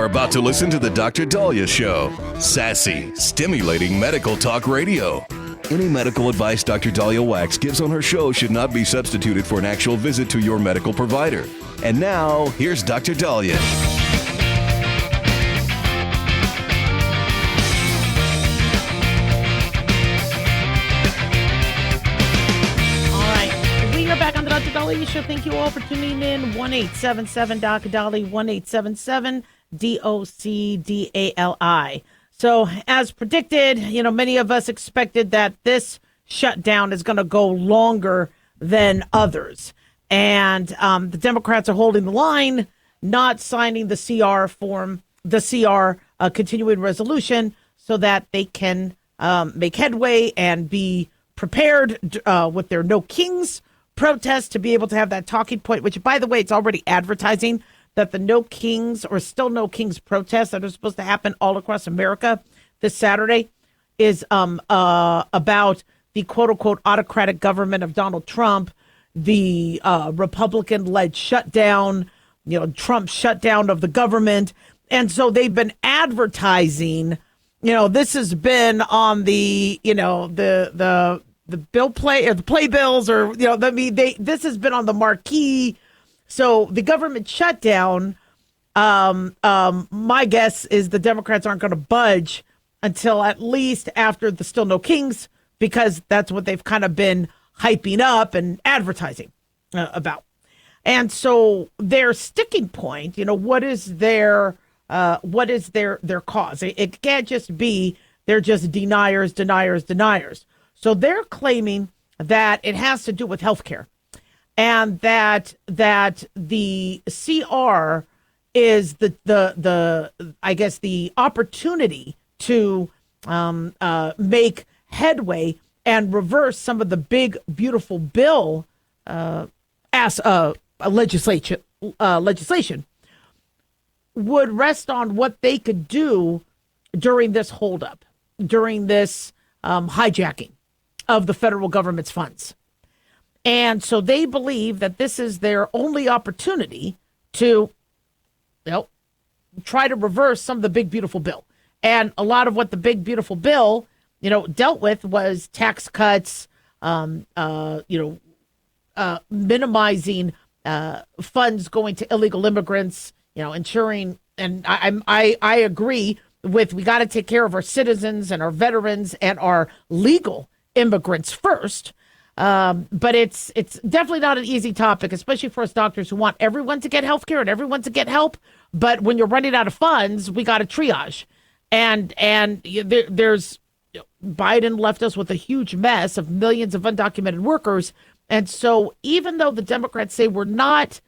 about to listen to the Dr. Daliah Show. Sassy, stimulating medical talk radio. Any medical advice Dr. Daliah Wax gives on her show should not be substituted for an actual visit to your medical provider. And now, here's Dr. Daliah. Back on the Dr. Daliah Show. Thank you all for tuning in. 1-877-DOC-DALI, 1-877-DOC-DALI. So, as predicted, many of us expected that this shutdown is going to go longer than others. And the Democrats are holding the line, not signing the CR continuing resolution, so that they can make headway and be prepared with their No Kings protest to be able to have that talking point, which, by the way, it's already advertising that the No Kings or still No Kings protests that are supposed to happen all across America this Saturday is about the quote unquote autocratic government of Donald Trump, the Republican-led shutdown, Trump's shutdown of the government. And so they've been advertising, this has been on the, the bill play or the playbills or, this has been on the marquee. So the government shutdown, my guess is the Democrats aren't going to budge until at least after the Still No Kings, because that's what they've kind of been hyping up and advertising about. And so their sticking point, what is their cause? It can't just be they're just deniers. So they're claiming that it has to do with healthcare, and that the CR is the opportunity to make headway and reverse some of the big beautiful bill legislation would rest on what they could do during this holdup, during this hijacking of the federal government's funds. And so they believe that this is their only opportunity to try to reverse some of the big beautiful bill. And a lot of what the big beautiful bill dealt with was tax cuts, minimizing funds going to illegal immigrants, ensuring, and I agree with, we got to take care of our citizens and our veterans and our legal immigrants first. But it's definitely not an easy topic, especially for us doctors who want everyone to get health care and everyone to get help. But when you're running out of funds, we got to triage. And there's Biden left us with a huge mess of millions of undocumented workers. And so even though the Democrats say we're not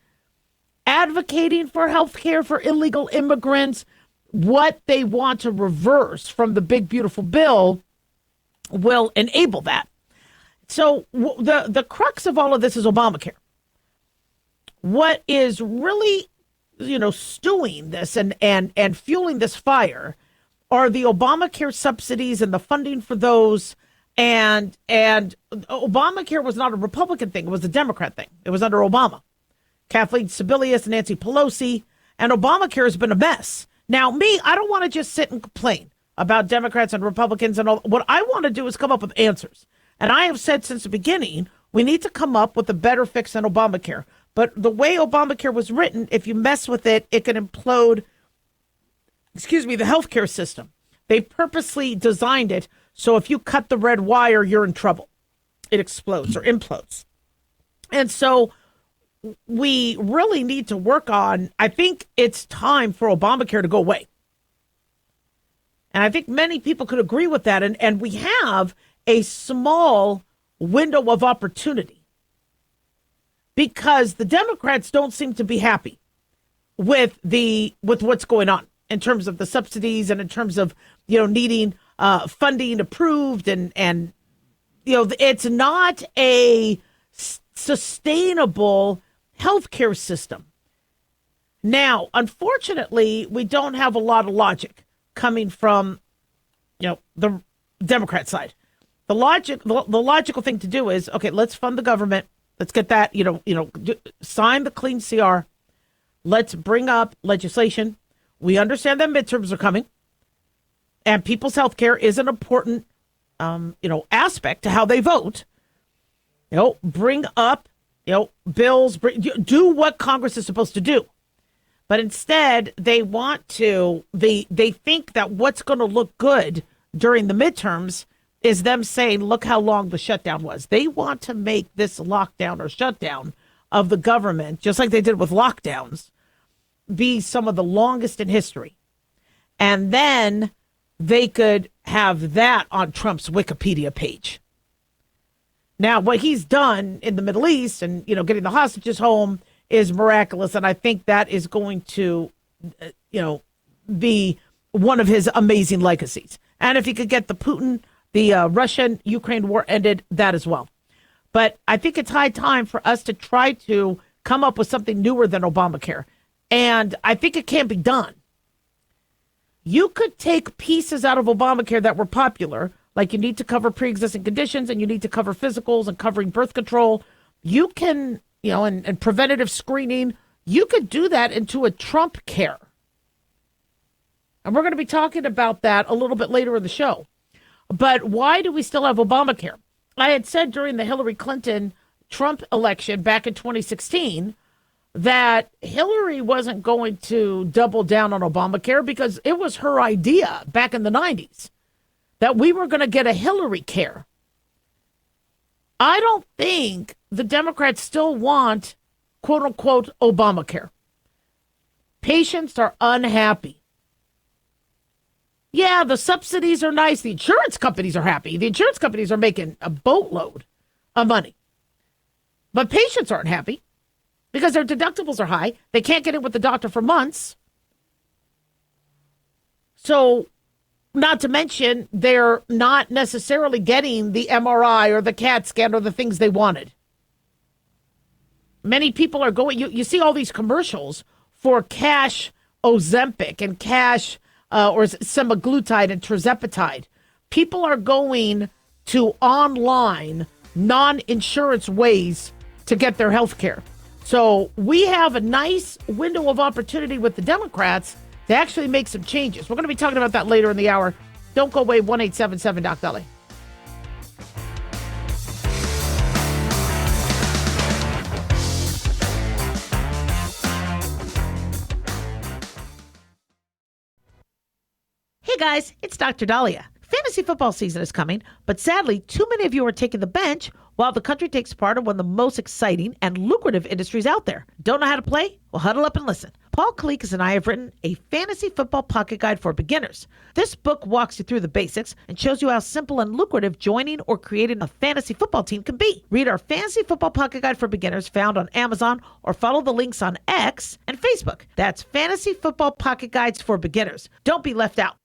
advocating for health care for illegal immigrants, what they want to reverse from the big beautiful bill will enable that. So the crux of all of this is Obamacare. What is really, stewing this and fueling this fire are the Obamacare subsidies and the funding for those. And Obamacare was not a Republican thing. It was a Democrat thing. It was under Obama. Kathleen Sebelius, Nancy Pelosi, and Obamacare has been a mess. Now, I don't want to just sit and complain about Democrats and Republicans and all. What I want to do is come up with answers. And I have said since the beginning, we need to come up with a better fix than Obamacare. But the way Obamacare was written, if you mess with it, it can implode, the healthcare system. They purposely designed it so if you cut the red wire, you're in trouble. It explodes or implodes. And so we really need to work on, I think it's time for Obamacare to go away. And I think many people could agree with that. And we have a small window of opportunity because the Democrats don't seem to be happy with what's going on in terms of the subsidies and in terms of, needing funding approved and it's not a sustainable healthcare system. Now, unfortunately, we don't have a lot of logic coming from, the Democrat side. The logical thing to do is, okay, let's fund the government. Let's get that, sign the clean CR. Let's bring up legislation We understand that midterms are coming, and people's health care is an important, aspect to how they vote. Bring up, bills, do what Congress is supposed to do. But instead, they think that what's going to look good during the midterms is them saying, look how long the shutdown was. They want to make this lockdown or shutdown of the government, just like they did with lockdowns, be some of the longest in history. And then they could have that on Trump's Wikipedia page. Now, what he's done in the Middle East and, getting the hostages home is miraculous. And I think that is going to, be one of his amazing legacies. And if he could get the Russian-Ukraine war ended, that as well. But I think it's high time for us to try to come up with something newer than Obamacare. And I think it can be done. You could take pieces out of Obamacare that were popular, like you need to cover pre-existing conditions and you need to cover physicals and covering birth control. You can, and preventative screening, you could do that into a Trump care. And we're going to be talking about that a little bit later in the show. But why do we still have Obamacare? I had said during the Hillary Clinton-Trump election back in 2016 that Hillary wasn't going to double down on Obamacare because it was her idea back in the 90s that we were going to get a Hillary care. I don't think the Democrats still want, quote unquote, Obamacare. Patients are unhappy. Yeah, the subsidies are nice. The insurance companies are happy. The insurance companies are making a boatload of money. But patients aren't happy because their deductibles are high. They can't get in with the doctor for months. So, not to mention, they're not necessarily getting the MRI or the CAT scan or the things they wanted. Many people are going, you see all these commercials for cash Ozempic and cash or semaglutide and tirzepatide. People are going to online non-insurance ways to get their health care. So we have a nice window of opportunity with the Democrats to actually make some changes. We're going to be talking about that later in the hour. Don't go away, 1-877-DOC-DALIAH. Hey guys, it's Dr. Daliah. Fantasy football season is coming, but sadly, too many of you are taking the bench while the country takes part in one of the most exciting and lucrative industries out there. Don't know how to play? Well, huddle up and listen. Paul Kalikas and I have written a fantasy football pocket guide for beginners. This book walks you through the basics and shows you how simple and lucrative joining or creating a fantasy football team can be. Read our fantasy football pocket guide for beginners found on Amazon or follow the links on X and Facebook. That's Fantasy Football Pocket Guides for Beginners. Don't be left out.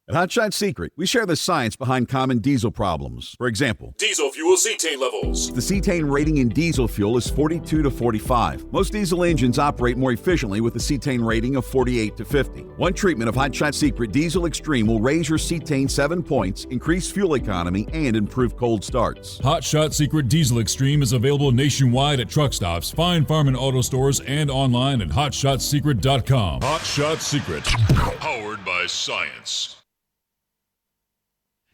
At Hotshot Secret, we share the science behind common diesel problems. For example, diesel fuel cetane levels. The cetane rating in diesel fuel is 42 to 45. Most diesel engines operate more efficiently with a cetane rating of 48 to 50. One treatment of Hotshot Secret Diesel Extreme will raise your cetane 7 points, increase fuel economy, and improve cold starts. Hotshot Secret Diesel Extreme is available nationwide at truck stops, fine farm and auto stores, and online at hotshotsecret.com. Hotshot Secret, powered by science.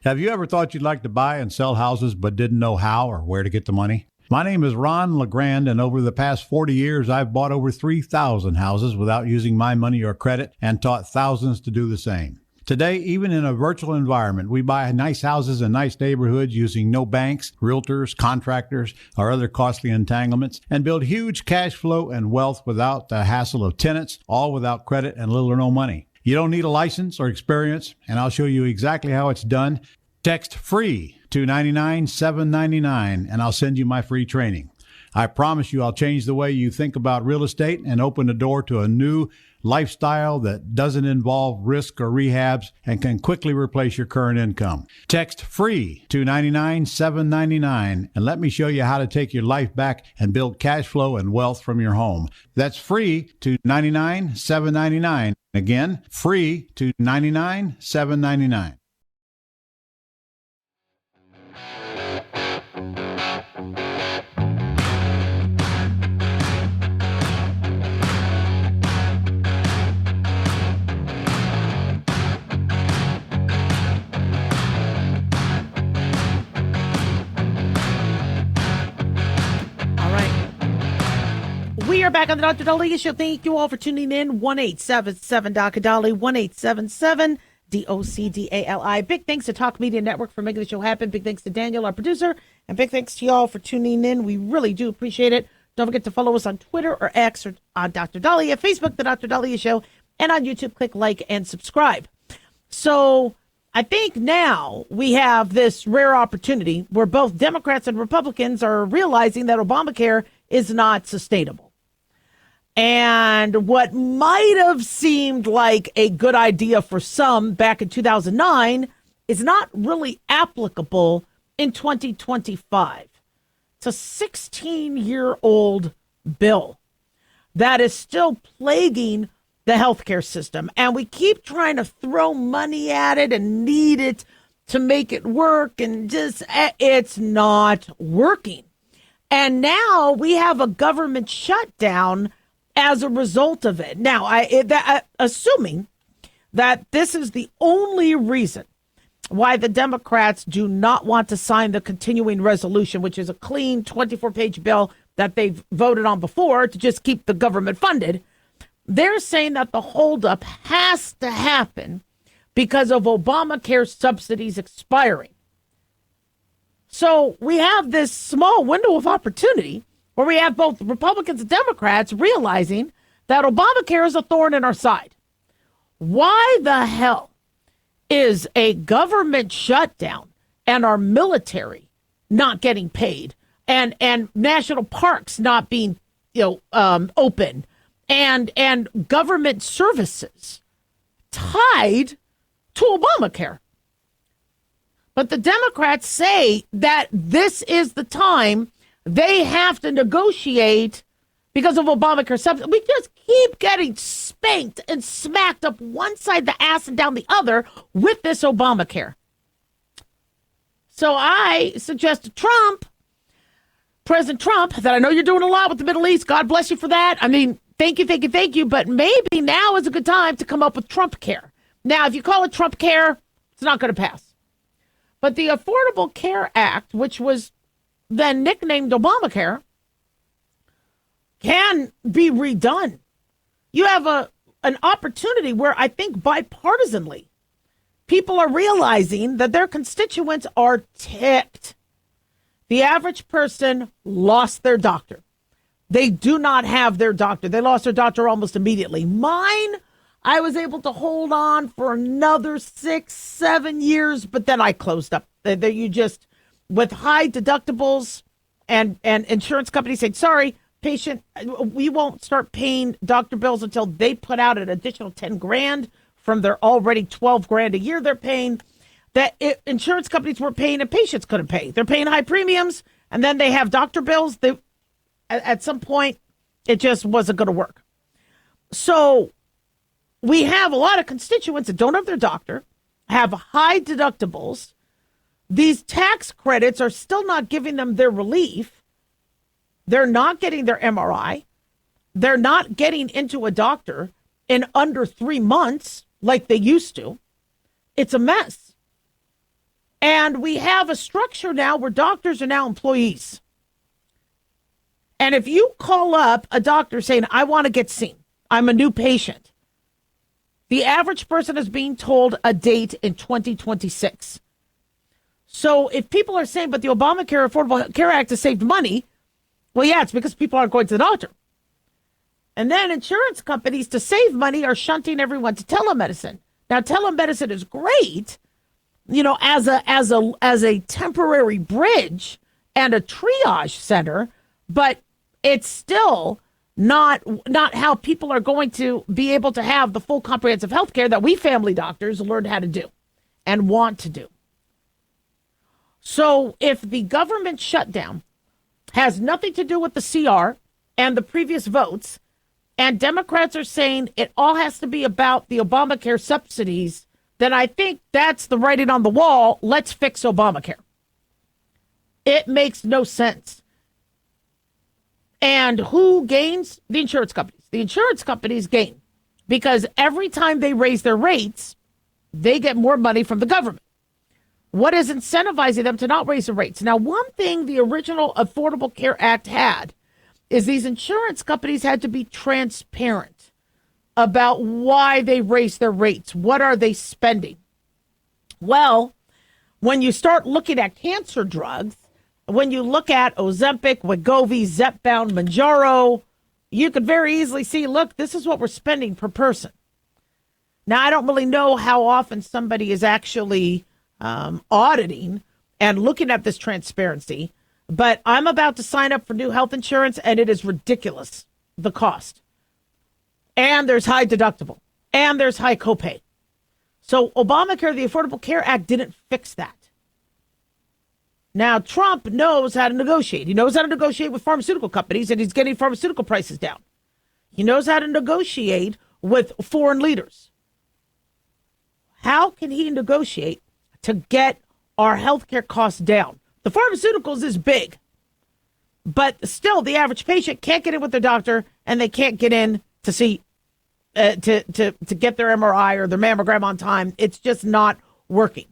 Have you ever thought you'd like to buy and sell houses but didn't know how or where to get the money? My name is Ron LeGrand, and over the past 40 years, I've bought over 3,000 houses without using my money or credit and taught thousands to do the same. Today, even in a virtual environment, we buy nice houses in nice neighborhoods using no banks, realtors, contractors, or other costly entanglements, and build huge cash flow and wealth without the hassle of tenants, all without credit and little or no money. You don't need a license or experience, and I'll show you exactly how it's done. Text FREE to 99799, and I'll send you my free training. I promise you I'll change the way you think about real estate and open the door to a new lifestyle that doesn't involve risk or rehabs and can quickly replace your current income. Text FREE to 99799 and let me show you how to take your life back and build cash flow and wealth from your home. That's FREE to 99799. Again, FREE to 99799. We are back on the Dr. Daliah Show. Thank you all for tuning in. 1-877 Dr. Dali, 1-877 DOCDALI. Big thanks to Talk Media Network for making the show happen. Big thanks to Daniel, our producer, and big thanks to y'all for tuning in. We really do appreciate it. Don't forget to follow us on Twitter or X or on Dr. Daliah, Facebook, The Dr. Daliah Show, and on YouTube, click like and subscribe. So I think now we have this rare opportunity where both Democrats and Republicans are realizing that Obamacare is not sustainable. And what might have seemed like a good idea for some back in 2009 is not really applicable in 2025. It's a 16-year-old bill that is still plaguing the healthcare system. And we keep trying to throw money at it and need it to make it work. And just, it's not working. And now we have a government shutdown as a result of it. Now, assuming that this is the only reason why the Democrats do not want to sign the continuing resolution, which is a clean 24-page bill that they've voted on before to just keep the government funded, they're saying that the holdup has to happen because of Obamacare subsidies expiring. So we have this small window of opportunity where we have both Republicans and Democrats realizing that Obamacare is a thorn in our side. Why the hell is a government shutdown and our military not getting paid and national parks not being open and government services tied to Obamacare? But the Democrats say that this is the time they have to negotiate because of Obamacare subsidies. We just keep getting spanked and smacked up one side the ass and down the other with this Obamacare. So I suggest to President Trump, that I know you're doing a lot with the Middle East. God bless you for that. I mean, thank you. But maybe now is a good time to come up with Trump Care. Now, if you call it Trump Care, it's not going to pass. But the Affordable Care Act, which was then nicknamed Obamacare, can be redone. You have an opportunity where I think bipartisanly, people are realizing that their constituents are ticked. The average person lost their doctor. They do not have their doctor. They lost their doctor almost immediately. Mine, I was able to hold on for another 6-7 years, but then I closed up. You just, with high deductibles and insurance companies saying, sorry, patient, we won't start paying doctor bills until they put out an additional 10 grand from their already 12 grand a year they're paying, that insurance companies were paying and patients couldn't pay. They're paying high premiums, and then they have doctor bills. At some point, it just wasn't going to work. So we have a lot of constituents that don't have their doctor, have high deductibles. These tax credits are still not giving them their relief. They're not getting their MRI. They're not getting into a doctor in under 3 months like they used to. It's a mess. And we have a structure now where doctors are now employees. And if you call up a doctor saying, I want to get seen, I'm a new patient, the average person is being told a date in 2026. So if people are saying, but the Obamacare Affordable Care Act has saved money, well, yeah, it's because people aren't going to the doctor. And then insurance companies, to save money, are shunting everyone to telemedicine. Now, telemedicine is great, as a temporary bridge and a triage center, but it's still not how people are going to be able to have the full comprehensive health care that we family doctors learned how to do and want to do. So if the government shutdown has nothing to do with the CR and the previous votes, and Democrats are saying it all has to be about the Obamacare subsidies, then I think that's the writing on the wall. Let's fix Obamacare. It makes no sense. And who gains? The insurance companies. The insurance companies gain because every time they raise their rates, they get more money from the government. What is incentivizing them to not raise the rates? Now, one thing the original Affordable Care Act had is these insurance companies had to be transparent about why they raised their rates. What are they spending? Well, when you start looking at cancer drugs, when you look at Ozempic, Wegovy, Zepbound, Mounjaro, you could very easily see, look, this is what we're spending per person. Now, I don't really know how often somebody is actually auditing and looking at this transparency, but I'm about to sign up for new health insurance, and it is ridiculous, the cost. And there's high deductible, and there's high copay. So Obamacare, the Affordable Care Act, didn't fix that. Now, Trump knows how to negotiate. He knows how to negotiate with pharmaceutical companies, and he's getting pharmaceutical prices down. He knows how to negotiate with foreign leaders. How can he negotiate to get our healthcare costs down? The pharmaceuticals is big, but still the average patient can't get in with their doctor, and they can't get in to see, to get their MRI or their mammogram on time. It's just not working.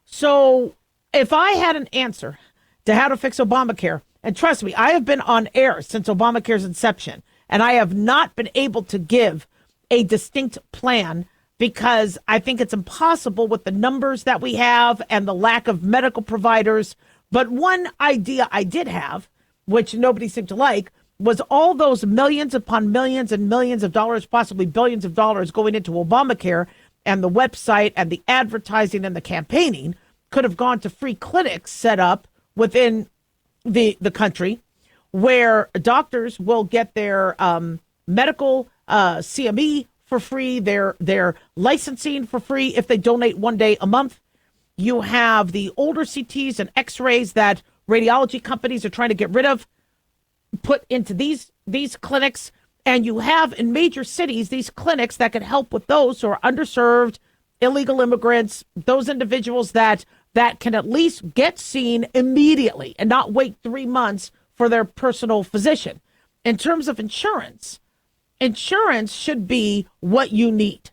So if I had an answer to how to fix Obamacare, and trust me, I have been on air since Obamacare's inception, and I have not been able to give a distinct plan because I think it's impossible with the numbers that we have and the lack of medical providers. But one idea I did have, which nobody seemed to like, was all those millions upon millions and millions of dollars, possibly billions of dollars going into Obamacare and the website and the advertising and the campaigning could have gone to free clinics set up within the country where doctors will get their medical CME for free, their licensing for free if they donate 1 day a month. You have the older CTs and x-rays that radiology companies are trying to get rid of, put into these clinics. And you have in major cities these clinics that can help with those who are underserved, illegal immigrants, those individuals that can at least get seen immediately and not wait 3 months for their personal physician. In terms of insurance should be what you need.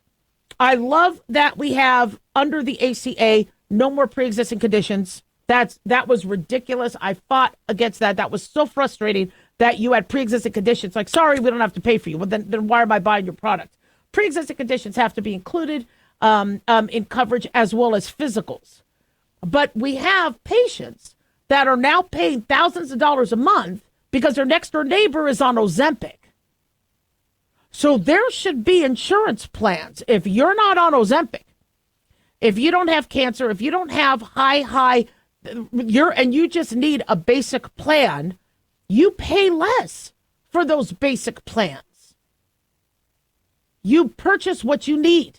I love that we have under the ACA no more pre-existing conditions. That was ridiculous. I fought against that. That was so frustrating that you had pre-existing conditions. Like, sorry, we don't have to pay for you. Well, then why am I buying your product? Pre-existing conditions have to be included in coverage as well as physicals. But we have patients that are now paying thousands of dollars a month because their next door neighbor is on Ozempic. So there should be insurance plans. If you're not on Ozempic, if you don't have cancer, if you don't have and you just need a basic plan, you pay less for those basic plans. You purchase what you need.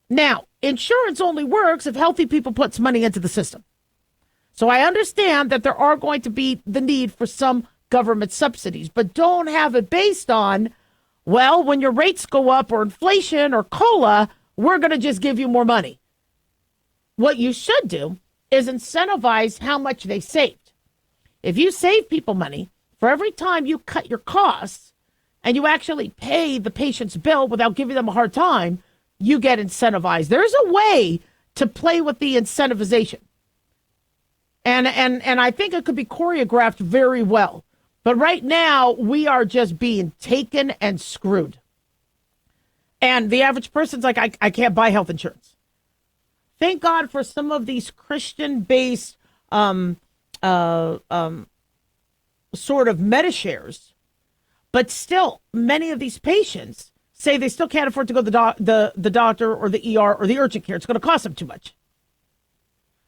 Now, insurance only works if healthy people puts money into the system. So I understand that there are going to be the need for some government subsidies, but don't have it based on, well, when your rates go up or inflation or COLA, we're going to just give you more money. What you should do is incentivize how much they saved. If you save people money, for every time you cut your costs and you actually pay the patient's bill without giving them a hard time, you get incentivized. There's a way to play with the incentivization. And I think it could be choreographed very well. But right now, we are just being taken and screwed. And the average person's like, I can't buy health insurance. Thank God for some of these Christian-based sort of Medishares. But still, many of these patients say they still can't afford to go to the doctor or the ER or the urgent care. It's going to cost them too much.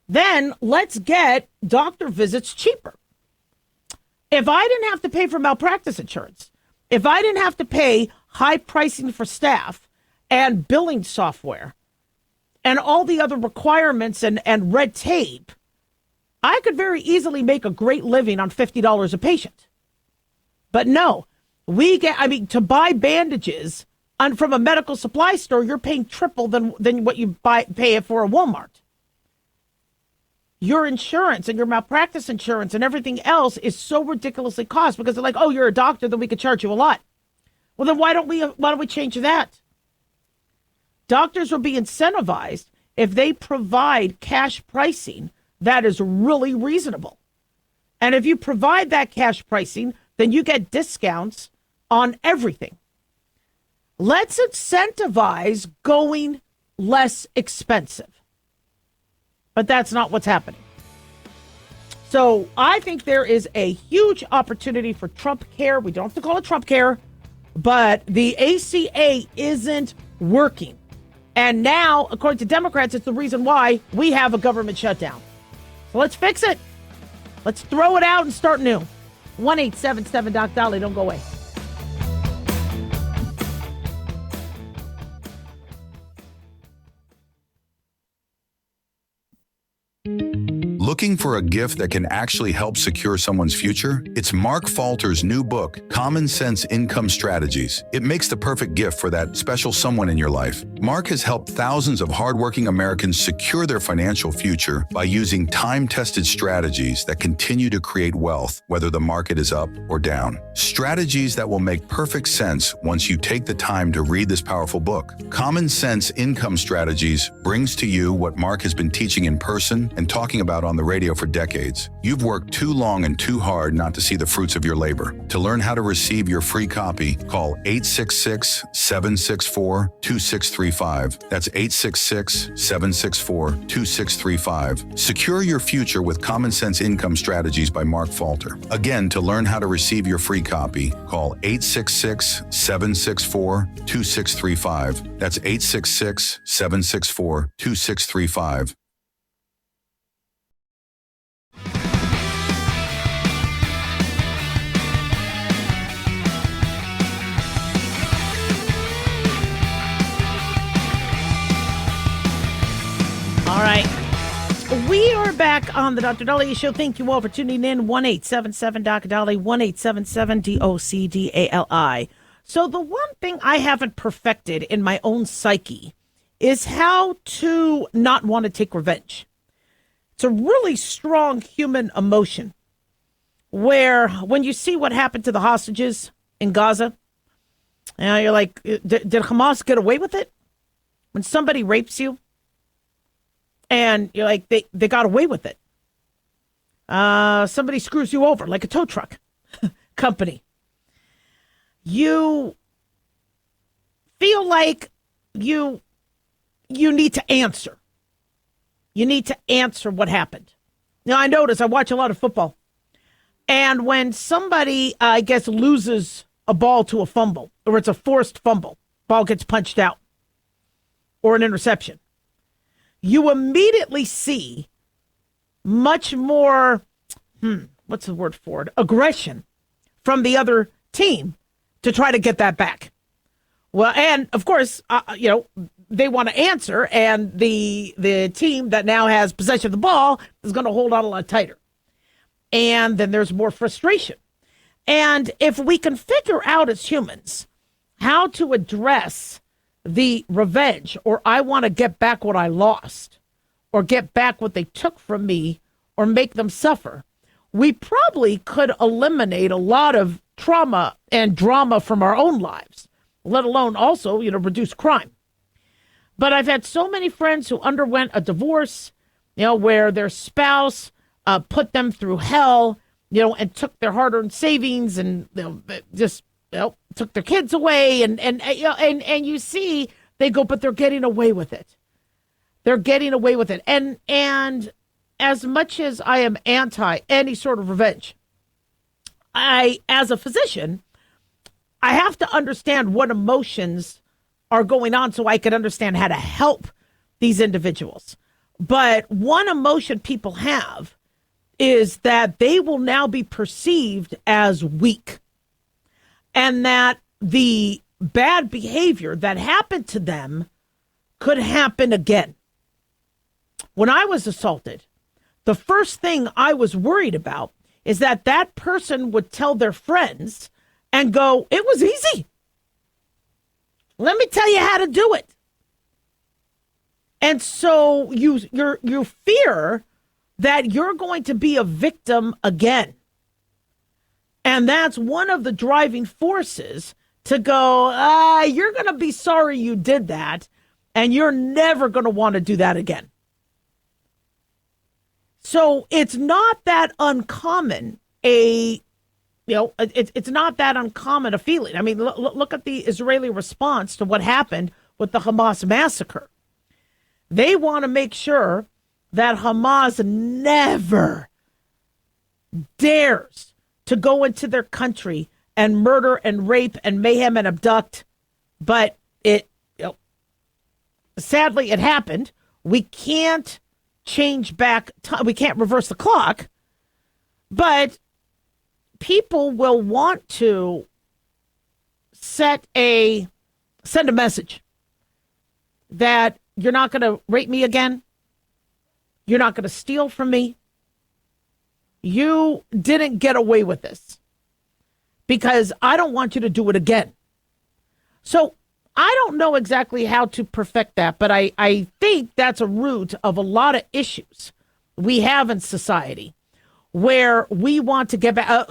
Then let's get doctor visits cheaper. If I didn't have to pay for malpractice insurance, if I didn't have to pay high pricing for staff and billing software and all the other requirements and red tape, I could very easily make a great living on $50 a patient. But no, to buy bandages from a medical supply store, you're paying triple than what you pay it for a Walmart. Your insurance and your malpractice insurance and everything else is so ridiculously cost because they're like, oh, you're a doctor, then we could charge you a lot. Well, then why don't we change that? Doctors will be incentivized if they provide cash pricing that is really reasonable. And if you provide that cash pricing, then you get discounts on everything. Let's incentivize going less expensive. But that's not what's happening. So I think there is a huge opportunity for Trump care. We don't have to call it Trump care, but the ACA isn't working. And now, according to Democrats, it's the reason why we have a government shutdown. So let's fix it. Let's throw it out and start new. 1-877-DOC-DOLLY. Don't go away. Looking for a gift that can actually help secure someone's future? It's Mark Falter's new book, Common Sense Income Strategies. It makes the perfect gift for that special someone in your life. Mark has helped thousands of hardworking Americans secure their financial future by using time-tested strategies that continue to create wealth, whether the market is up or down. Strategies that will make perfect sense once you take the time to read this powerful book. Common Sense Income Strategies brings to you what Mark has been teaching in person and talking about on the radio for decades. You've worked too long and too hard not to see the fruits of your labor. To learn how to receive your free copy, call 866-764-2635. That's 866-764-2635. Secure your future with Common Sense Income Strategies by Mark Falter. Again, to learn how to receive your free copy, call 866-764-2635. That's 866-764-2635. All right. We are back on the Dr. Daliah Show. Thank you all for tuning in. 1-877-DOC-DOLLY, 1-877-DOCDALI. So the one thing I haven't perfected in my own psyche is how to not want to take revenge. It's a really strong human emotion where when you see what happened to the hostages in Gaza, you're like, did Hamas get away with it? When somebody rapes you, and you're like, they got away with it. Somebody screws you over, like a tow truck company. You feel like you need to answer. You need to answer what happened. Now, I watch a lot of football. And when somebody, I guess, loses a ball to a fumble, or it's a forced fumble, ball gets punched out, or an interception, you immediately see much more, what's the word for it? Aggression from the other team to try to get that back. Well, and of course, they want to answer, and the team that now has possession of the ball is going to hold on a lot tighter. And then there's more frustration. And if we can figure out as humans how to address the revenge, or I want to get back what I lost, or get back what they took from me, or make them suffer, we probably could eliminate a lot of trauma and drama from our own lives, let alone also, reduce crime. But I've had so many friends who underwent a divorce, where their spouse put them through hell, and took their hard-earned savings and took their kids away, and you see they go, but they're getting away with it. They're getting away with it. And as much as I am anti any sort of revenge, as a physician, I have to understand what emotions are going on so I can understand how to help these individuals. But one emotion people have is that they will now be perceived as weak, and that the bad behavior that happened to them could happen again. When I was assaulted, the first thing I was worried about is that that person would tell their friends and go, it was easy. Let me tell you how to do it. And so you fear that you're going to be a victim again. And that's one of the driving forces to go, you're going to be sorry you did that, and you're never going to want to do that again. So it's not that uncommon a it's not that uncommon a feeling. I mean, look at the Israeli response to what happened with the Hamas massacre. They want to make sure that Hamas never dares to go into their country and murder and rape and mayhem and abduct. But sadly, it happened. We can't change back time. We can't reverse the clock. But people will want to send a message that you're not going to rape me again. You're not going to steal from me. You didn't get away with this because I don't want you to do it again. So I don't know exactly how to perfect that, but I think that's a root of a lot of issues we have in society where we want to get back.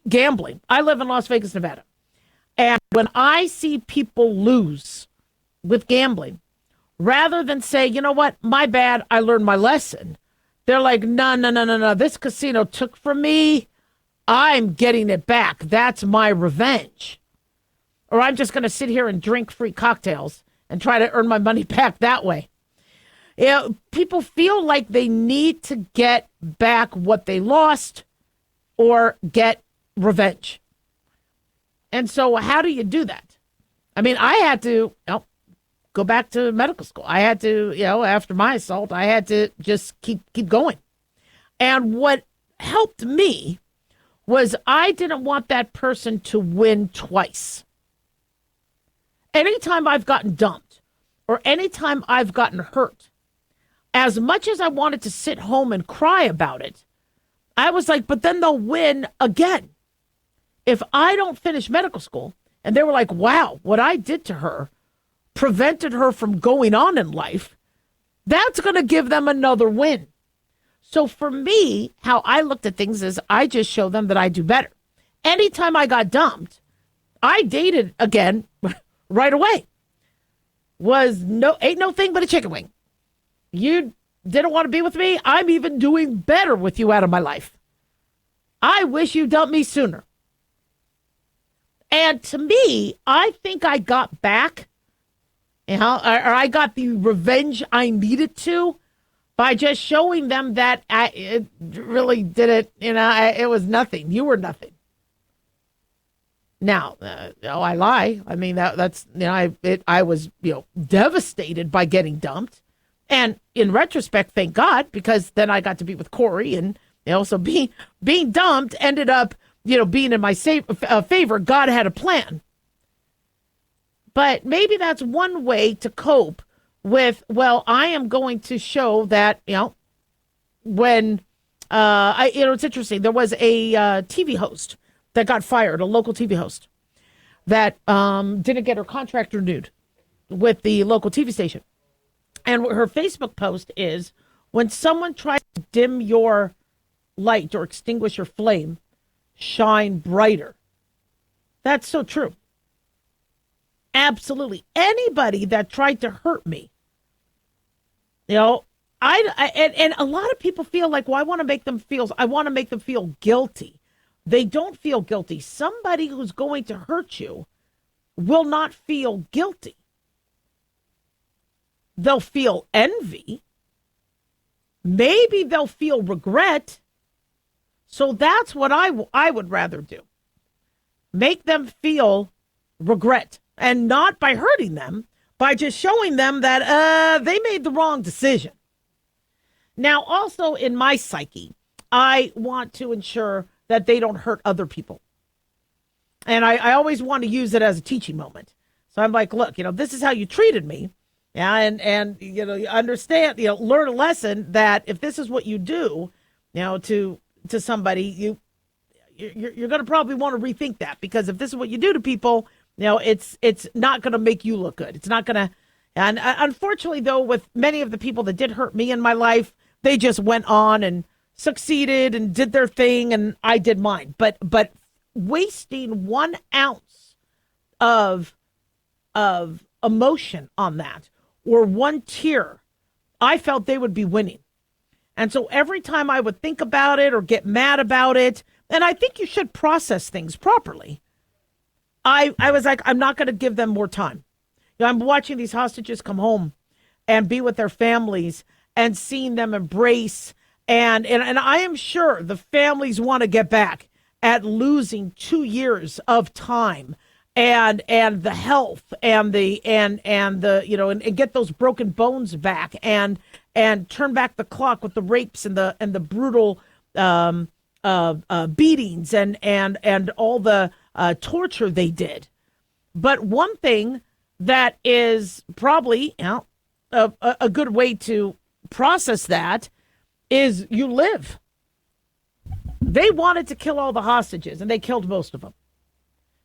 Gambling. I live in Las Vegas, Nevada. And when I see people lose with gambling, rather than say, you know what, my bad, I learned my lesson, they're like, no, this casino took from me. I'm getting it back. That's my revenge. Or I'm just going to sit here and drink free cocktails and try to earn my money back that way. People feel like they need to get back what they lost or get revenge. And so how do you do that? I mean, I had to go back to medical school. I had to, after my assault, I had to just keep going. And what helped me was I didn't want that person to win twice. Anytime I've gotten dumped or anytime I've gotten hurt, as much as I wanted to sit home and cry about it, I was like, but then they'll win again. If I don't finish medical school, and they were like, wow, what I did to her prevented her from going on in life, that's going to give them another win. So for me, how I looked at things is I just show them that I do better. Anytime I got dumped, I dated again right away. Ain't no thing but a chicken wing. You didn't want to be with me? I'm even doing better with you out of my life. I wish you dumped me sooner. And to me, I think I got back, or I got the revenge I needed to by just showing them that it really didn't, it was nothing. You were nothing. Now, I lie. I mean, that's, I was, devastated by getting dumped. And in retrospect, thank God, because then I got to be with Corey, and so being dumped ended up, being in my favor. God had a plan. But maybe that's one way to cope with, I am going to show that, when, it's interesting. There was a TV host that got fired, a local TV host that didn't get her contract renewed with the local TV station. And her Facebook post is, when someone tries to dim your light or extinguish your flame, shine brighter. That's so true. Absolutely. Anybody that tried to hurt me, and a lot of people feel like, I want to make them feel guilty. They don't feel guilty. Somebody who's going to hurt you will not feel guilty. They'll feel envy. Maybe they'll feel regret. So that's what I would rather do. Make them feel regret, and not by hurting them, by just showing them that they made the wrong decision. Now, also in my psyche, I want to ensure that they don't hurt other people. And I always want to use it as a teaching moment. So I'm like, look, this is how you treated me. Yeah, and you understand, learn a lesson that if this is what you do, to somebody, you're going to probably want to rethink that, because if this is what you do to people, it's not going to make you look good. It's not going to. And unfortunately, though, with many of the people that did hurt me in my life, they just went on and succeeded and did their thing, and I did mine. But wasting 1 ounce of emotion on that, or 1 tear, I felt they would be winning. And so every time I would think about it or get mad about it, And I think you should process things properly. I was like, I'm not going to give them more time. I'm watching these hostages come home and be with their families and seeing them embrace. And I am sure the families want to get back at losing 2 years of time and the health and the and get those broken bones back and turn back the clock with the rapes and the brutal beatings and all the torture they did. But one thing that is probably a good way to process that is you live. They wanted to kill all the hostages, and they killed most of them.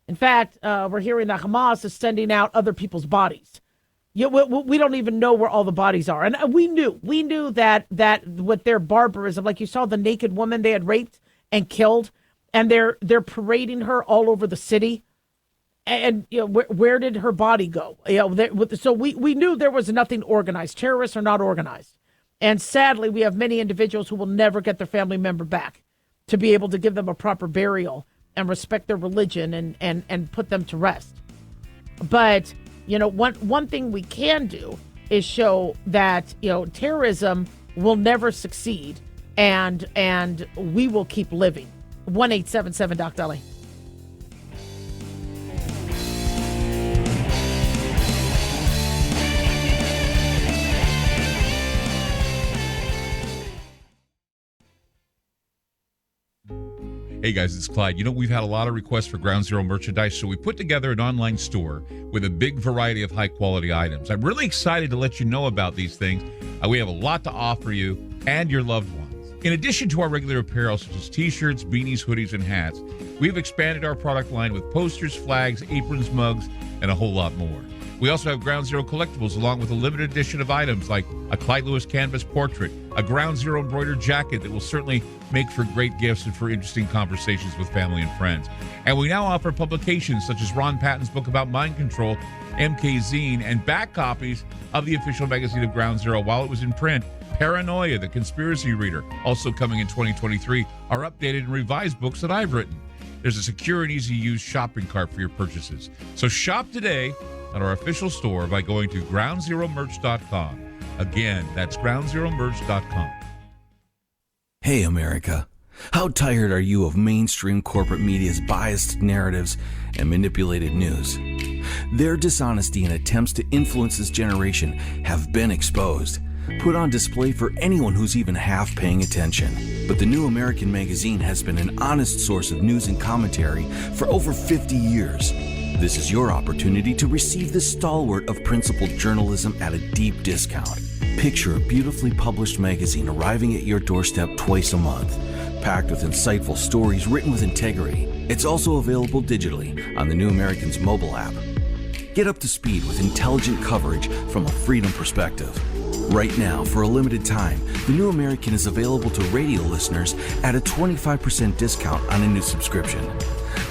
In fact, we're hearing that Hamas is sending out other people's bodies. We don't even know where all the bodies are. And we knew that with their barbarism, like you saw the naked woman they had raped and killed, and they're parading her all over the city. And where did her body go? So we knew there was nothing organized. Terrorists are not organized. And sadly, we have many individuals who will never get their family member back to be able to give them a proper burial and respect their religion and put them to rest. But, one thing we can do is show that, terrorism will never succeed and we will keep living. 1-877 Doc Dali. Hey guys, it's Clyde. We've had a lot of requests for Ground Zero merchandise, so we put together an online store with a big variety of high-quality items. I'm really excited to let you know about these things. We have a lot to offer you and your loved ones. In addition to our regular apparel, such as t-shirts, beanies, hoodies, and hats, we've expanded our product line with posters, flags, aprons, mugs, and a whole lot more. We also have Ground Zero collectibles along with a limited edition of items like a Clyde Lewis canvas portrait, a Ground Zero embroidered jacket that will certainly make for great gifts and for interesting conversations with family and friends. And we now offer publications such as Ron Patton's book about mind control, MK Zine, and back copies of the official magazine of Ground Zero while it was in print. Paranoia, the Conspiracy Reader, also coming in 2023, are updated and revised books that I've written. There's a secure and easy-to-use shopping cart for your purchases. So shop today at our official store by going to groundzeromerch.com. Again, that's groundzeromerch.com. Hey, America. How tired are you of mainstream corporate media's biased narratives and manipulated news? Their dishonesty and attempts to influence this generation have been exposed, put on display for anyone who's even half paying attention. But the New American Magazine has been an honest source of news and commentary for over 50 years. This is your opportunity to receive the stalwart of principled journalism at a deep discount. Picture a beautifully published magazine arriving at your doorstep twice a month, packed with insightful stories written with integrity. It's also available digitally on the New American's mobile app. Get up to speed with intelligent coverage from a freedom perspective. Right now, for a limited time, the New American is available to radio listeners at a 25% discount on a new subscription.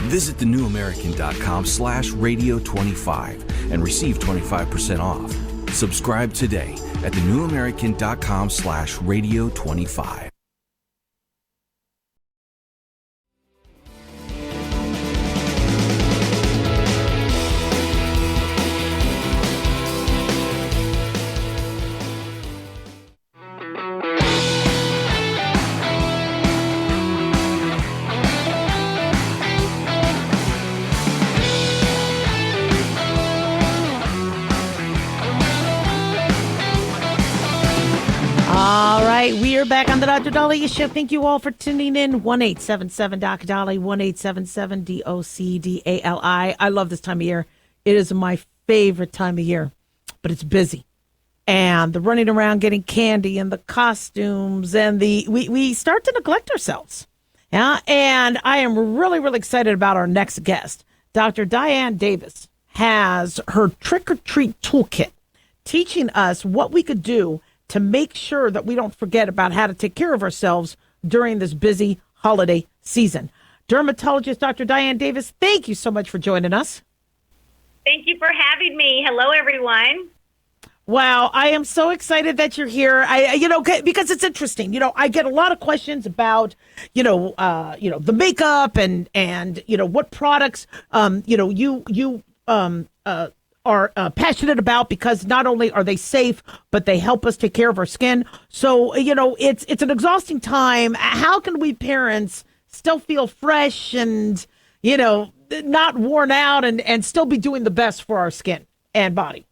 Visit thenewamerican.com/radio25 and receive 25% off. Subscribe today at thenewamerican.com/radio25. We are back on the Dr. Daliah Show. Thank you all for tuning in. 1-877 Dr. Dali, 1-877 DOCDALI. I love this time of year. It is my favorite time of year, but it's busy. And the running around getting candy and the costumes and we start to neglect ourselves. Yeah. And I am really, really excited about our next guest. Dr. Diane Davis has her trick or treat toolkit teaching us what we could do to make sure that we don't forget about how to take care of ourselves during this busy holiday season. Dermatologist Dr. Diane Davis, thank you so much for joining us. Thank you for having me. Hello, everyone. Wow, I am so excited that you're here. Because it's interesting. I get a lot of questions about, the makeup and what products, are passionate about, because not only are they safe, but they help us take care of our skin. So, it's an exhausting time. How can we parents still feel fresh and, not worn out and still be doing the best for our skin and body?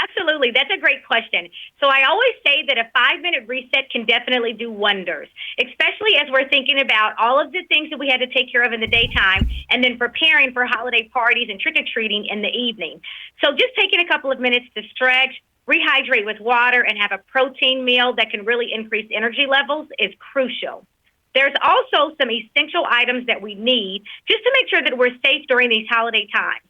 Absolutely. That's a great question. So I always say that a 5-minute reset can definitely do wonders, especially as we're thinking about all of the things that we had to take care of in the daytime and then preparing for holiday parties and trick-or-treating in the evening. So just taking a couple of minutes to stretch, rehydrate with water, and have a protein meal that can really increase energy levels is crucial. There's also some essential items that we need just to make sure that we're safe during these holiday times.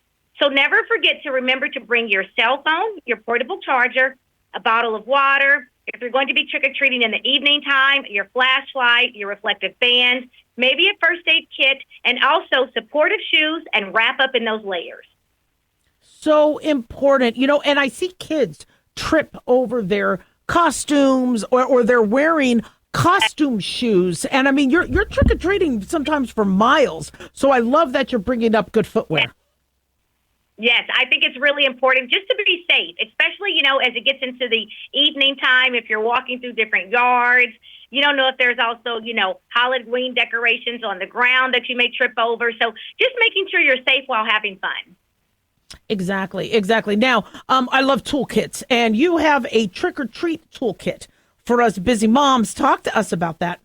So never forget to remember to bring your cell phone, your portable charger, a bottle of water. If you're going to be trick-or-treating in the evening time, your flashlight, your reflective bands, maybe a first aid kit, and also supportive shoes and wrap up in those layers. So important, and I see kids trip over their costumes or they're wearing costume shoes. And I mean, you're trick-or-treating sometimes for miles. So I love that you're bringing up good footwear. Yes, I think it's really important just to be safe, especially, as it gets into the evening time, if you're walking through different yards. You don't know if there's also, Halloween decorations on the ground that you may trip over. So just making sure you're safe while having fun. Exactly. Now, I love toolkits, and you have a trick-or-treat toolkit for us busy moms. Talk to us about that.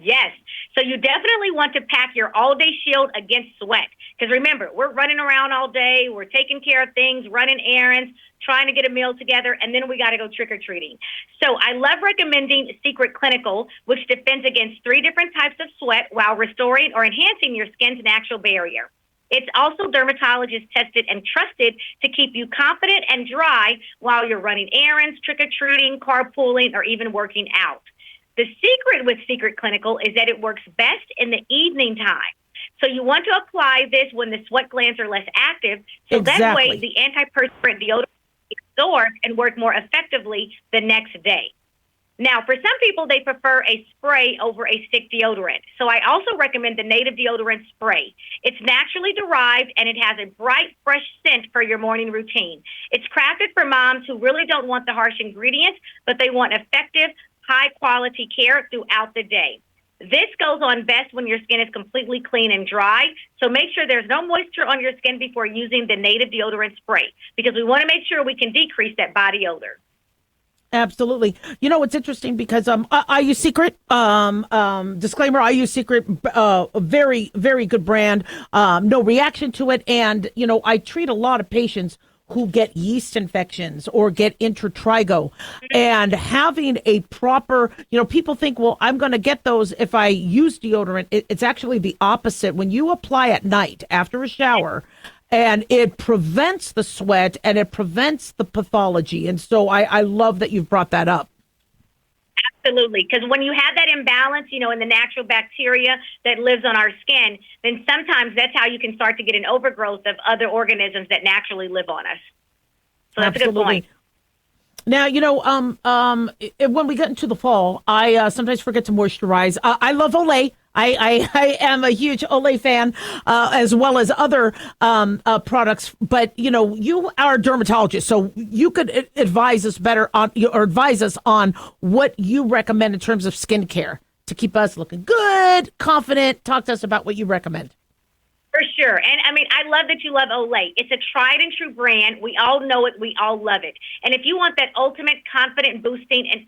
Yes. So you definitely want to pack your all-day shield against sweat. Because remember, we're running around all day. We're taking care of things, running errands, trying to get a meal together, and then we got to go trick-or-treating. So I love recommending Secret Clinical, which defends against 3 different types of sweat while restoring or enhancing your skin's natural barrier. It's also dermatologist tested and trusted to keep you confident and dry while you're running errands, trick-or-treating, carpooling, or even working out. The secret with Secret Clinical is that it works best in the evening time. So you want to apply this when the sweat glands are less active, so that way the antiperspirant deodorant absorbs and work more effectively the next day. Now, for some people, they prefer a spray over a stick deodorant. So I also recommend the Native Deodorant Spray. It's naturally derived, and it has a bright, fresh scent for your morning routine. It's crafted for moms who really don't want the harsh ingredients, but they want effective, high-quality care throughout the day. This goes on best when your skin is completely clean and dry, so make sure there's no moisture on your skin before using the Native Deodorant Spray, because we want to make sure we can decrease that body odor. Absolutely. It's interesting because I use Secret. Disclaimer: I use Secret. Very, very good brand. No reaction to it, and I treat a lot of patients who get yeast infections or get intertrigo, and having a proper, people think, well, I'm going to get those if I use deodorant. It's actually the opposite. When you apply at night after a shower, and it prevents the sweat and it prevents the pathology. And so I love that you've brought that up. Absolutely. Because when you have that imbalance, in the natural bacteria that lives on our skin, then sometimes that's how you can start to get an overgrowth of other organisms that naturally live on us. So that's Absolutely. a good point. Now, when we get into the fall, I sometimes forget to moisturize. I love Olay. I am a huge Olay fan, as well as other products. But, you are a dermatologist, so you could advise us advise us on what you recommend in terms of skincare to keep us looking good, confident. Talk to us about what you recommend. For sure. And I love that you love Olay. It's a tried and true brand. We all know it. We all love it. And if you want that ultimate confident boosting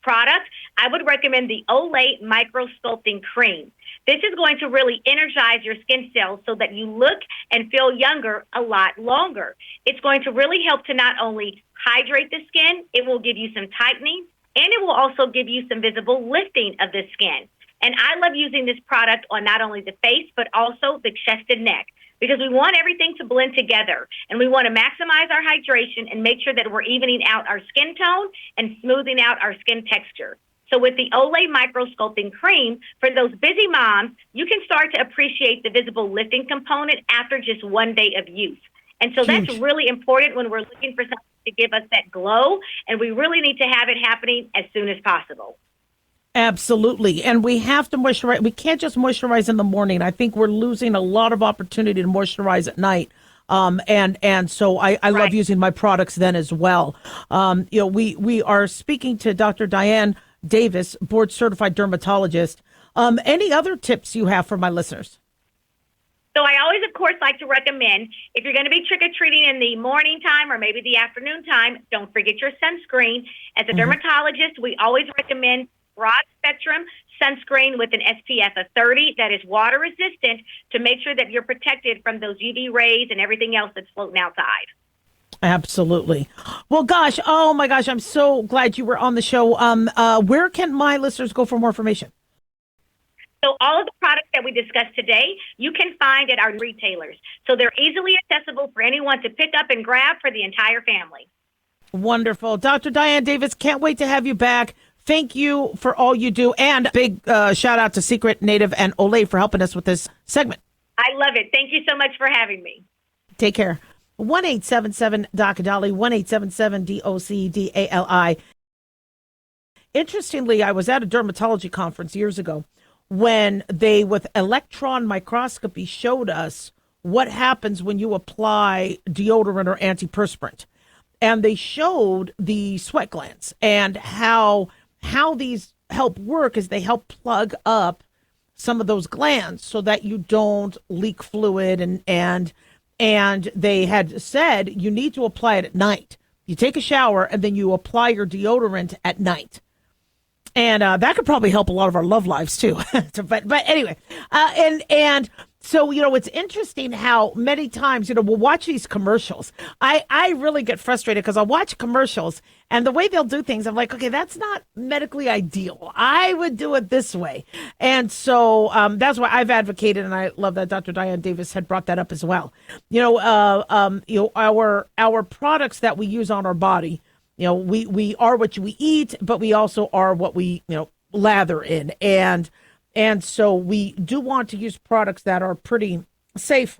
product, I would recommend the Olay Micro Sculpting Cream. This is going to really energize your skin cells so that you look and feel younger a lot longer. It's going to really help to not only hydrate the skin, it will give you some tightening, and it will also give you some visible lifting of the skin. And I love using this product on not only the face, but also the chest and neck, because we want everything to blend together. And we want to maximize our hydration and make sure that we're evening out our skin tone and smoothing out our skin texture. So with the Olay Micro Sculpting Cream, for those busy moms, you can start to appreciate the visible lifting component after just one day of use. And so Huge. that's really important when we're looking for something to give us that glow, and we really need to have it happening as soon as possible. Absolutely. And we have to moisturize. We can't just moisturize in the morning. I think we're losing a lot of opportunity to moisturize at night. And so I love Right. using my products then as well. We are speaking to Dr. Diane Davis, board certified dermatologist. Any other tips you have for my listeners? So I always, of course, like to recommend if you're going to be trick-or-treating in the morning time or maybe the afternoon time, don't forget your sunscreen. As a dermatologist, we always recommend broad-spectrum sunscreen with an SPF of 30 that is water-resistant to make sure that you're protected from those UV rays and everything else that's floating outside. Absolutely. Well, gosh, oh my gosh, I'm so glad you were on the show. Where can my listeners go for more information? So all of the products that we discussed today, you can find at our retailers. So they're easily accessible for anyone to pick up and grab for the entire family. Wonderful. Dr. Diane Davis, can't wait to have you back. Thank you for all you do. And big shout out to Secret, Native, and Olay for helping us with this segment. I love it. Thank you so much for having me. Take care. 1-877-DOC-DALI, 1-877-DOC-DALI. Interestingly, I was at a dermatology conference years ago when they, with electron microscopy, showed us what happens when you apply deodorant or antiperspirant. And they showed the sweat glands and how these help work is they help plug up some of those glands so that you don't leak fluid. And they had said you need to apply it at night. You take a shower and then you apply your deodorant at night. And that could probably help a lot of our love lives too. but anyway, and so, it's interesting how many times, we'll watch these commercials. I really get frustrated because I'll watch commercials and the way they'll do things, I'm like, okay, that's not medically ideal. I would do it this way. And so that's why I've advocated, and I love that Dr. Diane Davis had brought that up as well. Our products that we use on our body, we are what we eat, but we also are what we, lather in. And so we do want to use products that are pretty safe,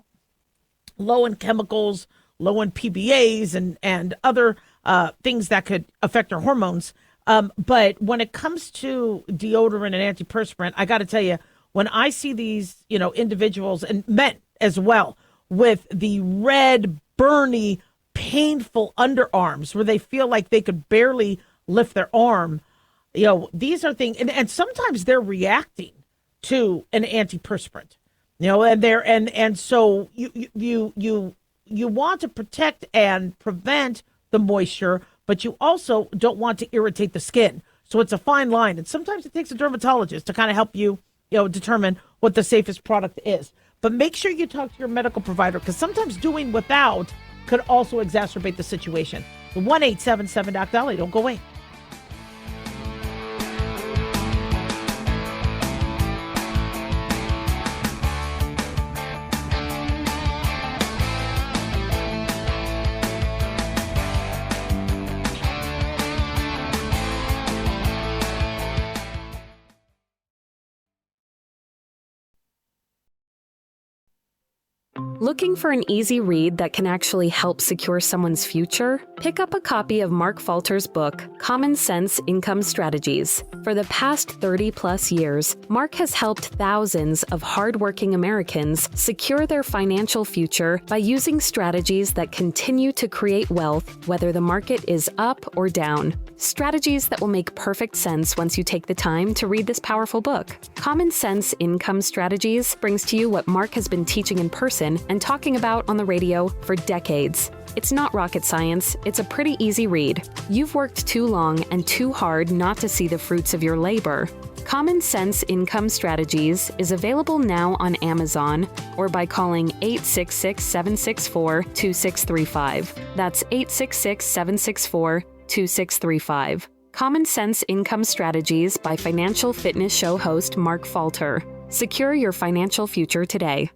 low in chemicals, low in PBAs and other things that could affect our hormones. But when it comes to deodorant and antiperspirant, I got to tell you, when I see these, individuals and men as well with the red, burny, painful underarms where they feel like they could barely lift their arm, these are things, and sometimes they're reacting to an antiperspirant, and so you want to protect and prevent the moisture, but you also don't want to irritate the skin. So it's a fine line, and sometimes it takes a dermatologist to kind of help you, determine what the safest product is. But make sure you talk to your medical provider, because sometimes doing without could also exacerbate the situation. 1-877-DOC-DALI. Don't go away. Looking for an easy read that can actually help secure someone's future? Pick up a copy of Mark Falter's book, Common Sense Income Strategies. For the past 30-plus years, Mark has helped thousands of hardworking Americans secure their financial future by using strategies that continue to create wealth, whether the market is up or down. Strategies that will make perfect sense once you take the time to read this powerful book. Common Sense Income Strategies brings to you what Mark has been teaching in person and talking about on the radio for decades. It's not rocket science, it's a pretty easy read. You've worked too long and too hard not to see the fruits of your labor. Common Sense Income Strategies is available now on Amazon or by calling 866-764-2635. That's 866-764-2635. Common Sense Income Strategies by financial fitness show host Mark Falter. Secure your financial future today.